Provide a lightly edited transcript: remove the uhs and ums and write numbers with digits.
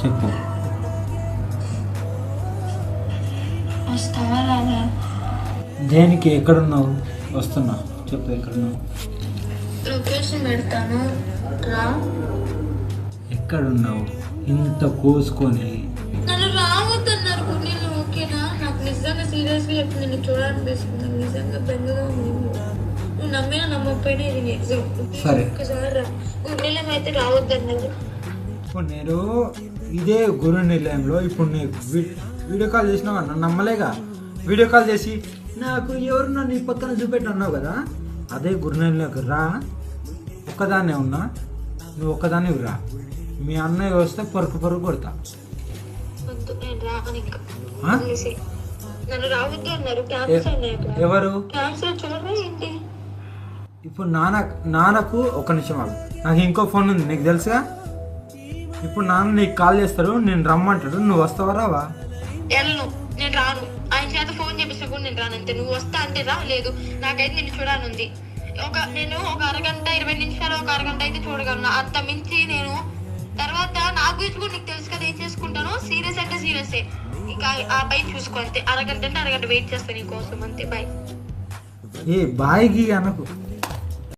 చెప్పు. వస్తావా రాదా? దేనికి? ఎక్కడున్నావు? వస్తున్నా. చెప్పు ఎక్కడున్నావు? లొకేషన్ పెడతాను రా. ఎక్కడున్నావు? ఇంత కోసుకొని నన్ను రావద్దన్నారు నేను. ఓకేనా? నాకు నిజంగా సీరియస్గా చెప్పి నిన్ను చూడాలనిపిస్తుంది. నిజంగా బెంగగా ఉంది. నువ్వు నమ్మినా నమ్మకపోయినా ఇది నిజం. సరే. ఒక్కసారి రా. గుండెలం అయితే రావద్దన్నారు. ఇప్పుడు నేను ఇదే గురు నిలయంలో ఇప్పుడు నీకు వీడియో కాల్ చేసినావు అన్న, నమ్మలేగా. వీడియో కాల్ చేసి నాకు ఎవరు నన్ను ఈ పక్కన చూపెట్టి అన్నావు కదా, అదే గురు నిలయంలోకి రా. ఒక్కదాన్నే ఉన్నా, నువ్వు ఒక్కదాన్ని రా. మీ అన్నయ్య వస్తే పరుకు పరుకు కొడతా. వద్దు, నేను రాను ఇంకా. ఆ? నన్ను రావద్దు అన్నారు. క్యాన్సర్ అన్నారు. ఎవరు? క్యాన్సర్ చూడరా ఏంటి? ఇప్పుడు నాన్నకు ఒక నిమిషం ఆగు. నాకు ఇంకో ఫోన్ ఉంది, నీకు తెలుసుగా. ఇప్పుడు నాన్న నీకు కాల్ చేస్తాడు, నేను రమ్మంటాడు, నువ్వు వస్తావా రావా? వెళ్ళను, నేను రాను. ఆయన చేత ఫోన్ చేపిస్తే కూడా నేను రాను అంతే. నువ్వు వస్తా అంటే రా, లేదు నాకైతే నిన్ను చూడాలనుంది. నేను ఒక అరగంట 20 నిమిషాలు, ఒక అరగంట అయితే చూడగలను. అంత మించి నేను తర్వాత నా గురించి కూడా నీకు తెలుసు కదా ఏం చేసుకుంటాను. సీరియస్ అంటే సీరియసే. ఇంకా ఆ పై చూసుకో అంతే. అరగంట అంటే అరగంట వెయిట్ చేస్తాను నీకోసం అంతే. బాయ్. ఏ బాయ్కి అనకు.